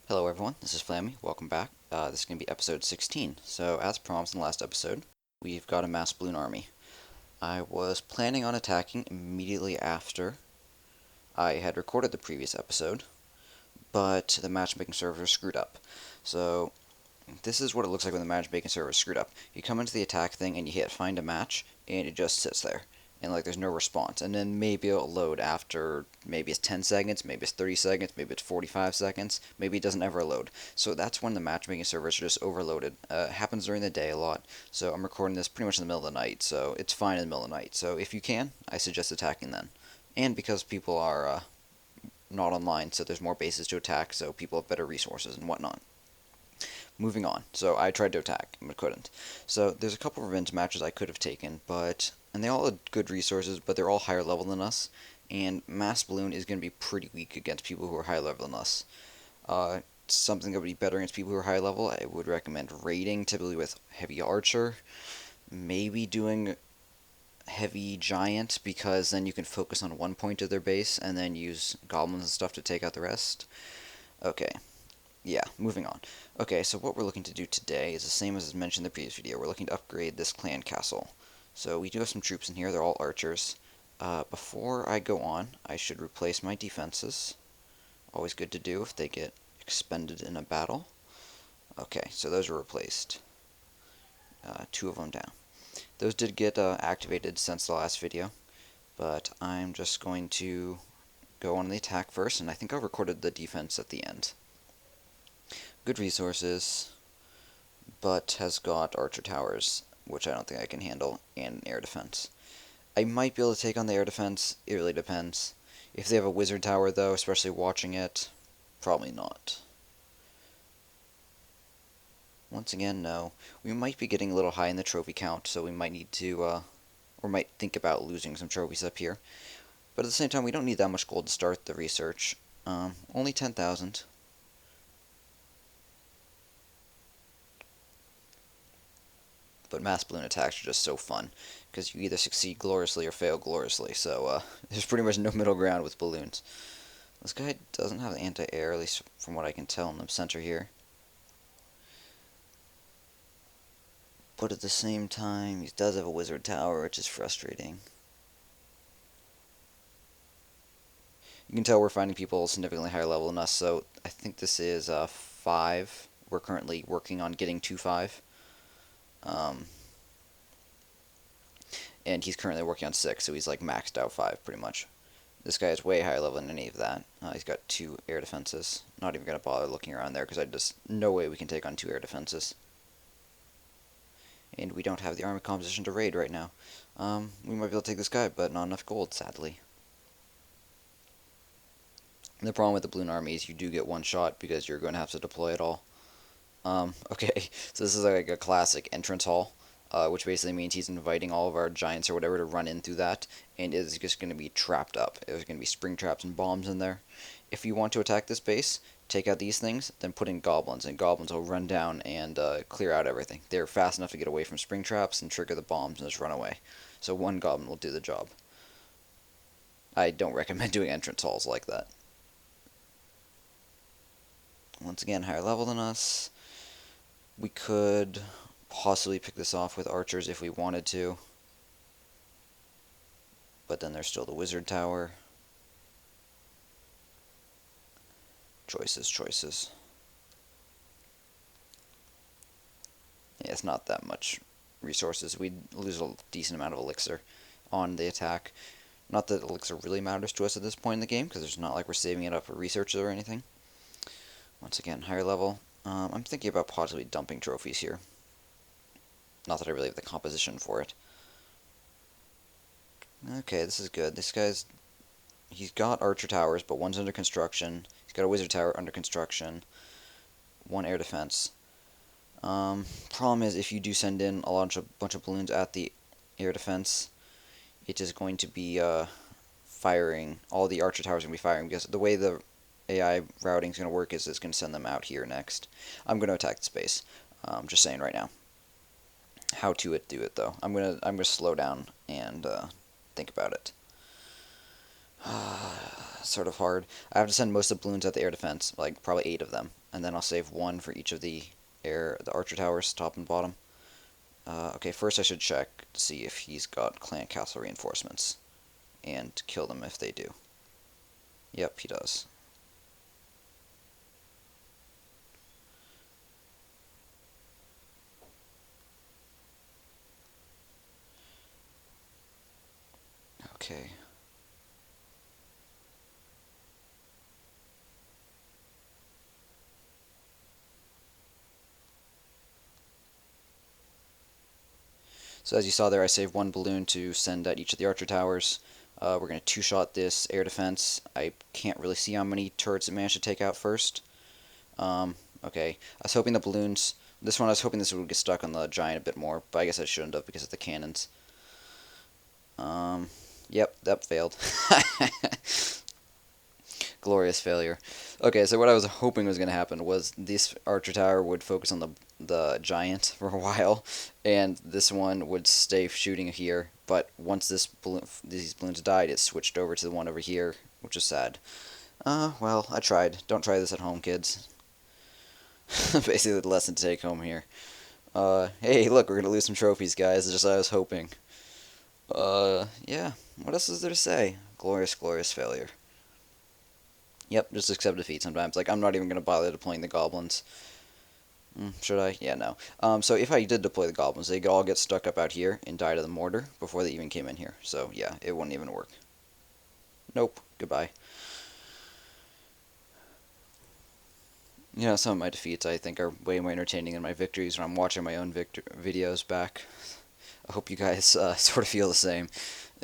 Hello everyone, this is Flammy, welcome back. This is going to be episode 16. So as promised in the last episode, we've got a mass balloon army. I was planning on attacking immediately after I had recorded the previous episode, but the matchmaking server screwed up. So this is what it looks like when the matchmaking server is screwed up. You come into the attack thing and you hit find a match, and it just sits there. And like there's no response, and then maybe it'll load after maybe it's 10 seconds, maybe it's 30 seconds, maybe it's 45 seconds, maybe it doesn't ever load. So that's when the matchmaking servers are just overloaded. It happens during the day a lot, so I'm recording this pretty much in the middle of the night, so it's fine in the middle of the night. So if you can, I suggest attacking then. And because people are not online, so there's more bases to attack, so people have better resources and whatnot. Moving on. So I tried to attack, but couldn't. So there's a couple of revenge matches I could have taken, and they all had good resources, but they're all higher level than us. And Mass Balloon is going to be pretty weak against people who are higher level than us. Something that would be better against people who are high level, I would recommend raiding, typically with Heavy Archer. Maybe doing Heavy Giant, because then you can focus on one point of their base, and then use Goblins and stuff to take out the rest. Okay. Yeah, moving on. Okay, so what we're looking to do today is the same as mentioned in the previous video. We're looking to upgrade this clan castle. So we do have some troops in here. They're all archers. Before I go on, I should replace my defenses. Always good to do if they get expended in a battle. Okay, so those are replaced. Two of them down. Those did get activated since the last video, but I'm just going to go on the attack first, and I think I recorded the defense at the end. Good resources, but has got archer towers, which I don't think I can handle, and air defense. I might be able to take on the air defense, it really depends. If they have a wizard tower though, especially watching it, probably not. Once again, no. We might be getting a little high in the trophy count, so we might need to, or might think about losing some trophies up here. But at the same time, we don't need that much gold to start the research. Only 10,000. But mass balloon attacks are just so fun, because you either succeed gloriously or fail gloriously, so there's pretty much no middle ground with balloons. This guy doesn't have anti-air, at least from what I can tell in the center here. But at the same time, he does have a wizard tower, which is frustrating. You can tell we're finding people significantly higher level than us, so I think this is 5. We're currently working on getting to 5. And he's currently working on 6, so he's like maxed out 5 pretty much. This guy is way higher level than any of that. He's got 2 air defenses. Not even going to bother looking around there, because no way we can take on 2 air defenses. And we don't have the army composition to raid right now. We might be able to take this guy, but not enough gold, sadly. And the problem with the balloon army is you do get one shot, because you're going to have to deploy it all. Okay, so this is like a classic entrance hall. Which basically means he's inviting all of our giants or whatever to run in through that, and it is just going to be trapped up. There's going to be spring traps and bombs in there. If you want to attack this base, take out these things, then put in goblins, and goblins will run down and clear out everything. They're fast enough to get away from spring traps and trigger the bombs and just run away. So one goblin will do the job. I don't recommend doing entrance halls like that. Once again, higher level than us. We could possibly pick this off with archers if we wanted to. But then there's still the wizard tower. Choices. Yeah, it's not that much resources. We'd lose a decent amount of elixir on the attack. Not that elixir really matters to us at this point in the game, because it's not like we're saving it up for research or anything. Once again, higher level. I'm thinking about possibly dumping trophies here. Not that I really have the composition for it. Okay, this is good. He's got archer towers, but one's under construction. He's got a wizard tower under construction. 1 air defense. Problem is, if you do send in a bunch of balloons at the air defense, it is going to be firing. All the archer towers are going to be firing, because the way the AI routing is going to work is it's going to send them out here next. I'm going to attack the space. Just saying right now. How to do it though. I'm gonna slow down and think about it. Sort of hard. I have to send most of the balloons at the air defense, like probably 8 of them, and then I'll save one for each of the archer towers, top and bottom. Okay, first I should check to see if he's got clan castle reinforcements, and kill them if they do. Yep, he does. Okay. So as you saw there, I saved one balloon to send at each of the archer towers. We're going to two-shot this air defense. I can't really see how many turrets it managed to take out first. Okay, I was hoping the balloons... This one I was hoping this would get stuck on the giant a bit more, but I guess I shouldn't have because of the cannons. Yep, that failed. Glorious failure. Okay, so what I was hoping was going to happen was this archer tower would focus on the giant for a while, and this one would stay shooting here. But once these balloons died, it switched over to the one over here, which is sad. Well, I tried. Don't try this at home, kids. Basically, the lesson to take home here. Hey, look, we're gonna lose some trophies, guys. Just as I was hoping. Yeah. What else is there to say? Glorious, glorious failure. Yep, just accept defeat sometimes. Like, I'm not even going to bother deploying the goblins. Should I? Yeah, no. So if I did deploy the goblins, they could all get stuck up out here and die to the mortar before they even came in here. So, yeah, it wouldn't even work. Nope. Goodbye. You know, some of my defeats, I think, are way more entertaining than my victories when I'm watching my own videos back. I hope you guys sort of feel the same.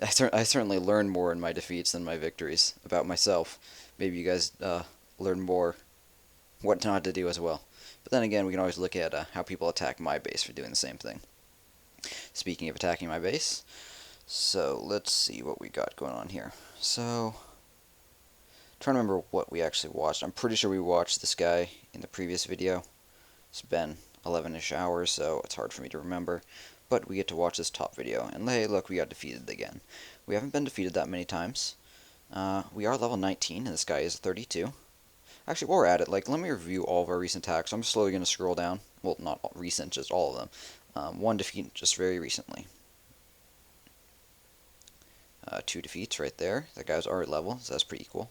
I certainly learn more in my defeats than my victories about myself. Maybe you guys learn more what not to do as well. But then again, we can always look at how people attack my base for doing the same thing. Speaking of attacking my base, so let's see what we got going on here. So, trying to remember what we actually watched. I'm pretty sure we watched this guy in the previous video. It's been 11-ish hours, so it's hard for me to remember. But we get to watch this top video, and hey, look, we got defeated again. We haven't been defeated that many times. We are level 19, and this guy is 32. Actually, while we're at it, let me review all of our recent attacks. I'm slowly going to scroll down. Well, not all recent, just all of them. One defeat just very recently. 2 defeats right there. That guy was already level, so that's pretty cool.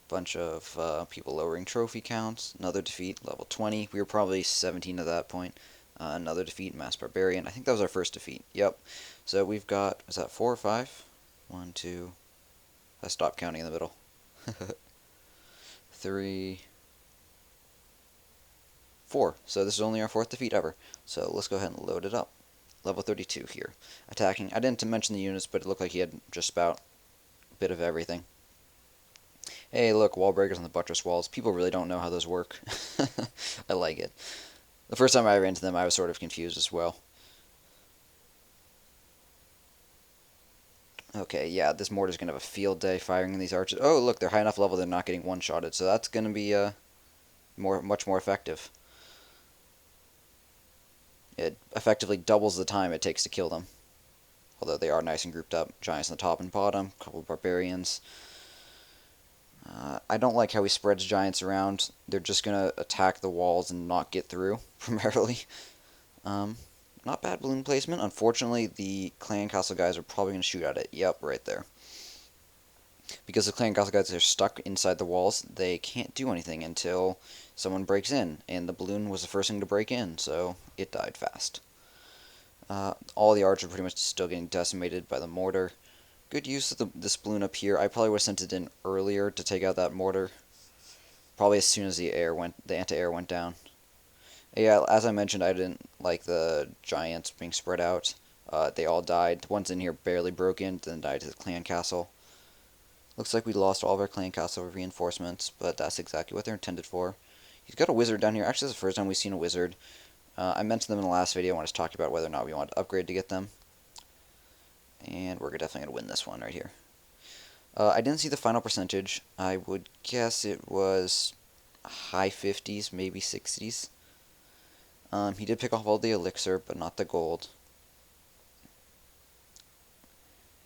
Bunch of people lowering trophy counts. Another defeat, level 20. We were probably 17 at that point. Another defeat, Mass Barbarian. I think that was our first defeat. Yep. So we've got, is that 4 or 5? 1, 2. I stopped counting in the middle. 3, 4. So this is only our 4th defeat ever. So let's go ahead and load it up. Level 32 here. Attacking. I didn't mention the units, but it looked like he had just about a bit of everything. Hey, look, wall breakers on the buttress walls. People really don't know how those work. I like it. The first time I ran into them, I was sort of confused as well. Okay, yeah, this mortar's going to have a field day firing these archers. Oh, look, they're high enough level they're not getting one-shotted, so that's going to be much more effective. It effectively doubles the time it takes to kill them. Although they are nice and grouped up. Giants on the top and bottom, a couple of barbarians. I don't like how he spreads giants around. They're just going to attack the walls and not get through, primarily. Not bad balloon placement. Unfortunately, the clan castle guys are probably going to shoot at it. Yep, right there. Because the clan castle guys are stuck inside the walls, they can't do anything until someone breaks in. And the balloon was the first thing to break in, so it died fast. All the archers are pretty much still getting decimated by the mortar. Good use of this balloon up here. I probably would have sent it in earlier to take out that mortar. Probably as soon as the anti-air went down. Yeah, as I mentioned, I didn't like the giants being spread out. They all died. The ones in here barely broke in, then died to the clan castle. Looks like we lost all of our clan castle reinforcements, but that's exactly what they're intended for. He's got a wizard down here. Actually, this is the first time we've seen a wizard. I mentioned them in the last video when I was talking about whether or not we wanted to upgrade to get them. And we're definitely going to win this one right here. I didn't see the final percentage. I would guess it was high 50s, maybe 60s. He did pick off all the elixir, but not the gold.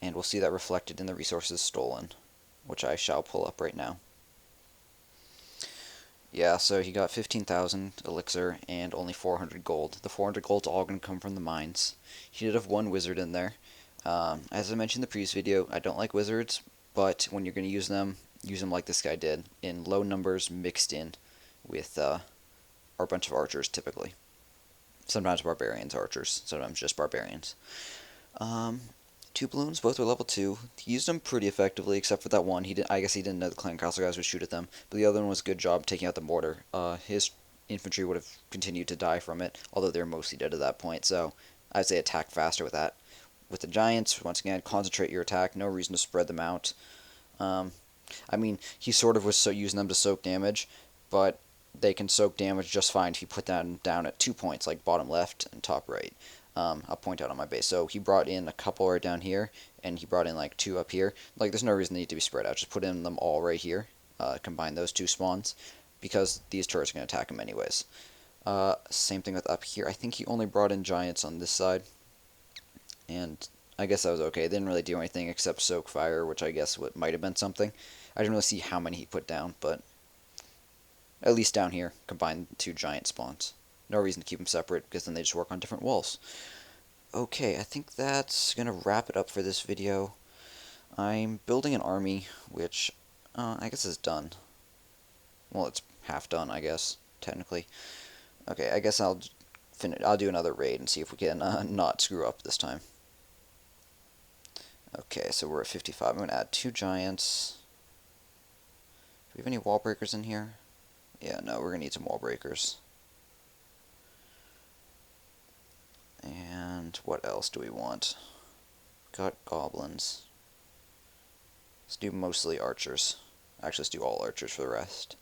And we'll see that reflected in the resources stolen, which I shall pull up right now. Yeah, so he got 15,000 elixir and only 400 gold. The 400 gold's all going to come from the mines. He did have one wizard in there. As I mentioned in the previous video, I don't like wizards, but when you're going to use them like this guy did, in low numbers mixed in with our bunch of archers typically. Sometimes barbarians, archers, sometimes just barbarians. Um, Two balloons, both were level 2. He used them pretty effectively, except for that one. I guess he didn't know the clan castle guys would shoot at them. But the other one was a good job taking out the mortar. His infantry would have continued to die from it, although they were mostly dead at that point. So I'd say attack faster with that. With the giants, once again, concentrate your attack. No reason to spread them out. Um, I mean, he sort of was using them to soak damage, but they can soak damage just fine if you put them down at 2 points, like bottom left and top right. I'll point out on my base. So he brought in a couple right down here, and he brought in like 2 up here. Like, there's no reason they need to be spread out. Just put in them all right here. Combine those 2 spawns, because these turrets are going to attack him anyways. Same thing with up here. I think he only brought in giants on this side, and I guess that was okay. They didn't really do anything except soak fire, which I guess might have been something. I didn't really see how many he put down, but at least down here, combine 2 giant spawns. No reason to keep them separate, because then they just work on different walls. Okay, I think that's going to wrap it up for this video. I'm building an army, which I guess is done. Well, it's half done, I guess, technically. Okay, I guess I'll do another raid and see if we can not screw up this time. Okay, so we're at 55. I'm going to add 2 giants. Do we have any wall breakers in here? Yeah, no, we're going to need some wall breakers. And what else do we want? Got goblins. Let's do mostly archers. Actually, let's do all archers for the rest.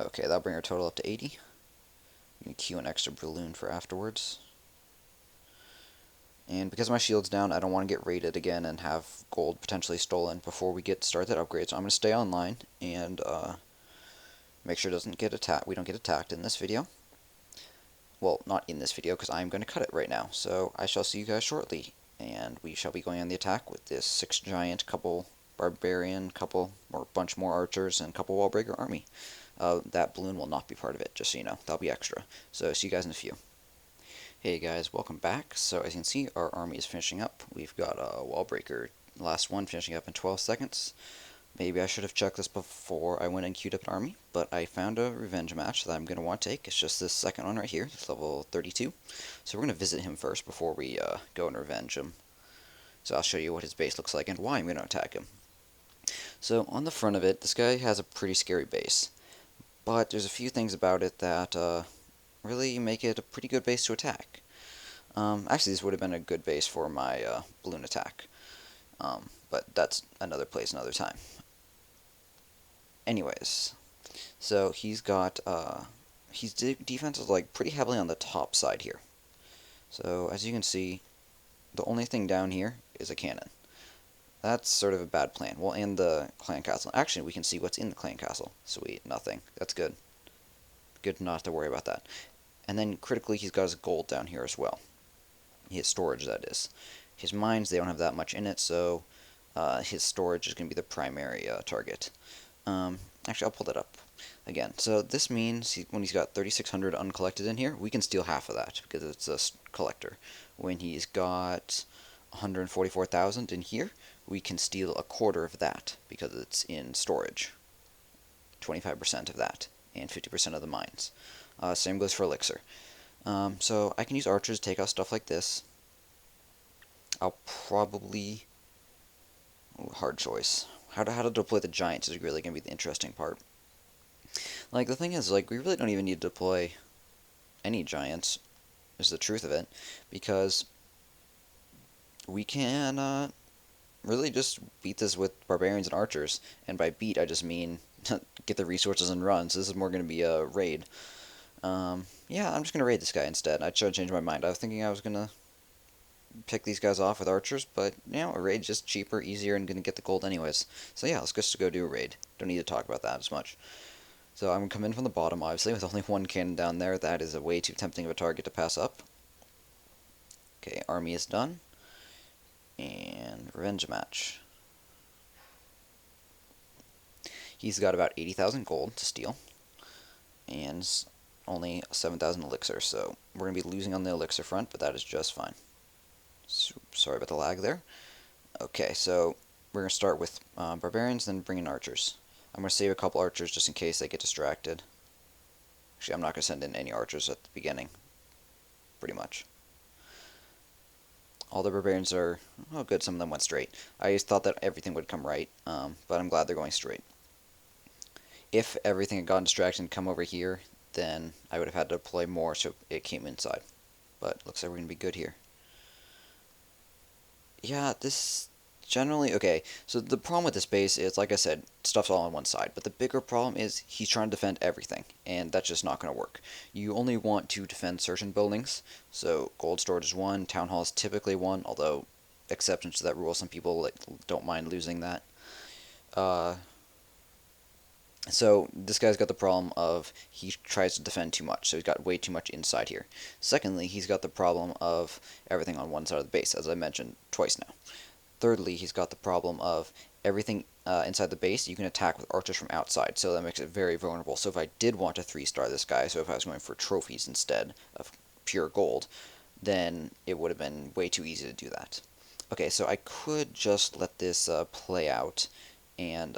Okay, that'll bring our total up to 80. I'm going to queue an extra balloon for afterwards. And because my shield's down, I don't want to get raided again and have gold potentially stolen before we get started that upgrade. So I'm going to stay online and make sure it doesn't get we don't get attacked in this video. Well, not in this video, because I'm going to cut it right now. So I shall see you guys shortly, and we shall be going on the attack with this 6 giant, couple barbarian, or bunch more archers, and couple wall breaker army. That balloon will not be part of it, just so you know. That'll be extra. So see you guys in a few. Hey guys, welcome back. So as you can see, our army is finishing up. We've got a wall breaker, last one, finishing up in 12 seconds. Maybe I should have checked this before I went and queued up an army, but I found a revenge match that I'm going to want to take. It's just this second one right here. It's level 32. So we're going to visit him first before we go and revenge him. So I'll show you what his base looks like and why I'm going to attack him. So on the front of it, this guy has a pretty scary base. But there's a few things about it that really make it a pretty good base to attack. Actually, this would have been a good base for my balloon attack. But that's another place, another time. Anyways, so he's got, his defense is like pretty heavily on the top side here. So as you can see, the only thing down here is a cannon. That's sort of a bad plan. Well, and the clan castle. Actually, we can see what's in the clan castle. Sweet, nothing. That's good. Good not to worry about that. And then critically, he's got his gold down here as well. His storage, that is. His mines, they don't have that much in it, so his storage is going to be the primary target. Actually, I'll pull that up again. So this means when he's got 3,600 uncollected in here, we can steal half of that because it's a collector. When he's got 144,000 in here, we can steal a quarter of that because it's in storage. 25% of that, and 50% of the mines. Same goes for elixir. So I can use archers to take out stuff like this. I'll probably... Ooh, hard choice. How to deploy the giants is really going to be the interesting part. Like, the thing is, like, we really don't even need to deploy any giants, is the truth of it, because we can really just beat this with barbarians and archers. And by beat, I just mean get the resources and run. So this is more going to be a raid. Yeah, I'm just going to raid this guy instead. I tried to change my mind. I was thinking I was going to pick these guys off with archers, but, you know, a raid's just cheaper, easier, and going to get the gold anyways. So yeah, let's just go do a raid. Don't need to talk about that as much. So I'm going to come in from the bottom, obviously, with only one cannon down there. That is a way too tempting of a target to pass up. Okay, army is done. And revenge match. He's got about 80,000 gold to steal. And only 7,000 elixir, so we're going to be losing on the elixir front, but that is just fine. Sorry about the lag there. Okay, so we're going to start with barbarians, then bring in archers. I'm going to save a couple archers just in case they get distracted. Actually, I'm not going to send in any archers at the beginning, pretty much. All the barbarians are, oh good, some of them went straight. I just thought that everything would come right, but I'm glad they're going straight. If everything had gotten distracted and come over here, then I would have had to deploy more so it came inside. But looks like we're going to be good here. Yeah, this generally, okay, so the problem with this base is, like I said, stuff's all on one side, but the bigger problem is he's trying to defend everything, and that's just not going to work. You only want to defend certain buildings, so gold storage is one, town hall is typically one, although exceptions to that rule, some people don't mind losing that. So this guy's got the problem of he tries to defend too much, so he's got way too much inside here. Secondly, he's got the problem of everything on one side of the base, as I mentioned twice now. Thirdly, he's got the problem of everything inside the base you can attack with archers from outside, so that makes it very vulnerable. So if I did want to 3-star this guy, so if I was going for trophies instead of pure gold, then it would have been way too easy to do that. Okay, so I could just let this play out and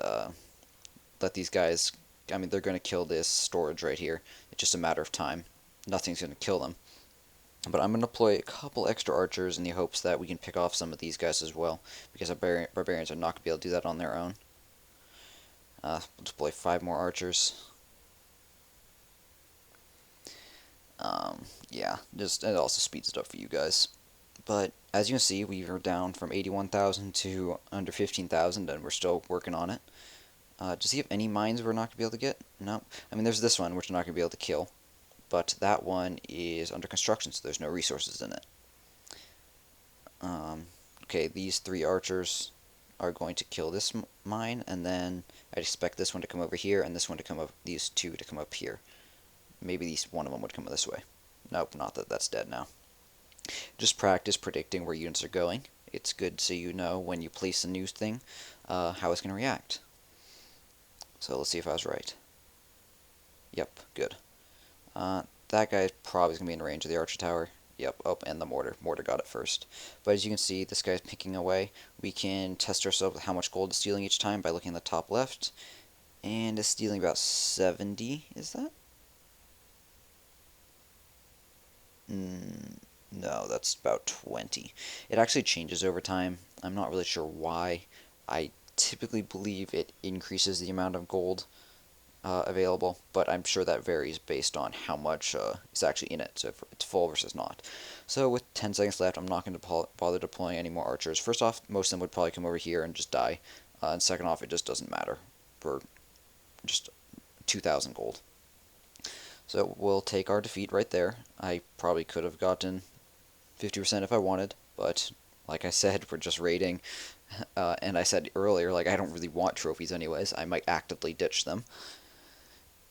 let these guys, I mean, they're going to kill this storage right here. It's just a matter of time. Nothing's going to kill them. But I'm going to deploy a couple extra archers in the hopes that we can pick off some of these guys as well, because barbarians are not going to be able to do that on their own. We'll deploy 5 more archers. Yeah, just it also speeds it up for you guys. But as you can see, we are down from 81,000 to under 15,000, and we're still working on it. To see if any mines we're not going to be able to get? No. I mean, there's this one, which we're not going to be able to kill. But that one is under construction, so there's no resources in it. Okay, these 3 archers are going to kill this mine, and then I'd expect this one to come over here, and this one to come up, these 2 to come up here. Maybe one of them would come this way. Nope, not that, that's dead now. Just practice predicting where units are going. It's good so you know when you place a new thing, how it's going to react. So let's see if I was right. Yep, good. That guy probably going to be in range of the archer tower. Yep, oh, and the mortar. Mortar got it first. But as you can see, this guy's picking away. We can test ourselves with how much gold is stealing each time by looking at the top left. And it's stealing about 70, is that? No, that's about 20. It actually changes over time. I'm not really sure why. I typically believe it increases the amount of gold available, but I'm sure that varies based on how much is actually in it, so if it's full versus not. So with 10 seconds left, I'm not going to bother deploying any more archers. First off, most of them would probably come over here and just die, and second off, it just doesn't matter for just 2,000 gold. So we'll take our defeat right there. I probably could have gotten 50% if I wanted, but like I said, we're just raiding, and I said earlier, like, I don't really want trophies anyways. I might actively ditch them.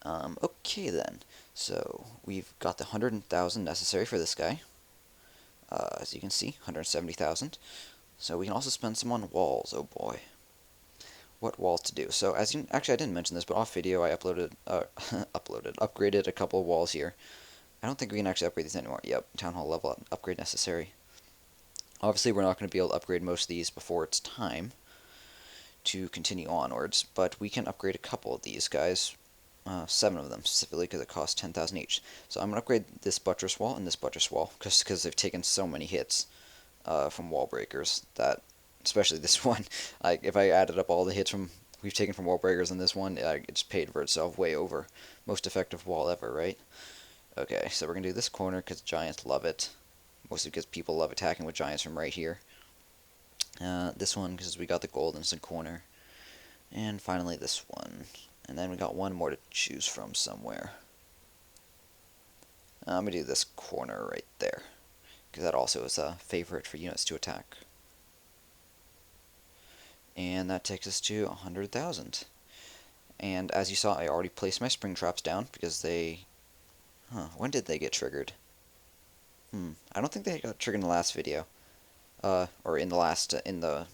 Okay then, so we've got the 100,000 necessary for this guy. As you can see, 170,000. So we can also spend some on walls. Oh boy, what walls to do? So as you actually, I didn't mention this, but off video I upgraded a couple of walls here. I don't think we can actually upgrade these anymore. Yep, town hall level upgrade necessary. Obviously, we're not going to be able to upgrade most of these before it's time to continue onwards, but we can upgrade a couple of these guys. 7 of them specifically because it costs 10,000 each. So I'm going to upgrade this buttress wall and this buttress wall because they've taken so many hits from wall breakers that, especially this one, if I added up all the hits we've taken from wall breakers in this one, it's paid for itself way over. Most effective wall ever, right? Okay, so we're going to do this corner because giants love it. Mostly because people love attacking with giants from right here. This one because we got the gold in the corner. And finally this one. And then we got one more to choose from somewhere. I'm going to do this corner right there, because that also is a favorite for units to attack. And that takes us to 100,000. And as you saw, I already placed my spring traps down, because they... when did they get triggered? I don't think they got triggered in the last video. Or in the last, in the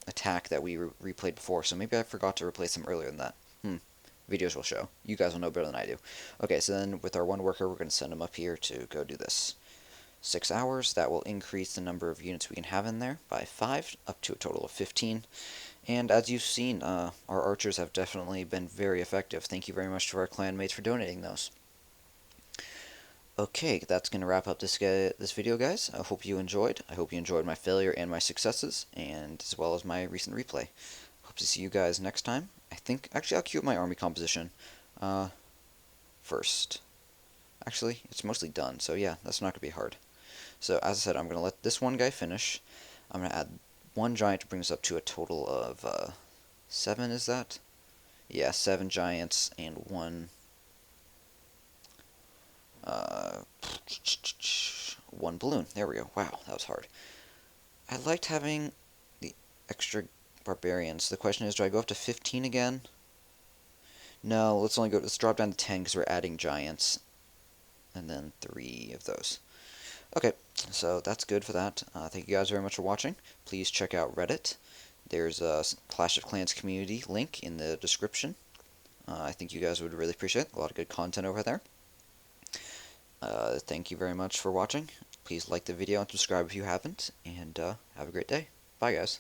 attack that we replayed before, so maybe I forgot to replace them earlier than that. Videos will show. You guys will know better than I do. Okay, so then with our one worker, we're going to send him up here to go do this. 6 hours, that will increase the number of units we can have in there by 5, up to a total of 15. And as you've seen, our archers have definitely been very effective. Thank you very much to our clanmates for donating those. Okay, that's going to wrap up this video, guys. I hope you enjoyed. I hope you enjoyed my failure and my successes, and as well as my recent replay. Hope to see you guys next time. Actually, I'll queue up my army composition first. Actually, it's mostly done, so yeah, that's not going to be hard. So, as I said, I'm going to let this one guy finish. I'm going to add one giant to bring us up to a total of 7, is that? Yeah, 7 giants and one balloon. There we go. Wow, that was hard. I liked having the extra barbarians. The question is, do I go up to 15 again? No, let's drop down to 10 because we're adding giants. And then 3 of those. Okay, so that's good for that. Thank you guys very much for watching. Please check out Reddit. There's a Clash of Clans community link in the description. I think you guys would really appreciate it. A lot of good content over there. Thank you very much for watching. Please like the video and subscribe if you haven't, and have a great day. Bye, guys.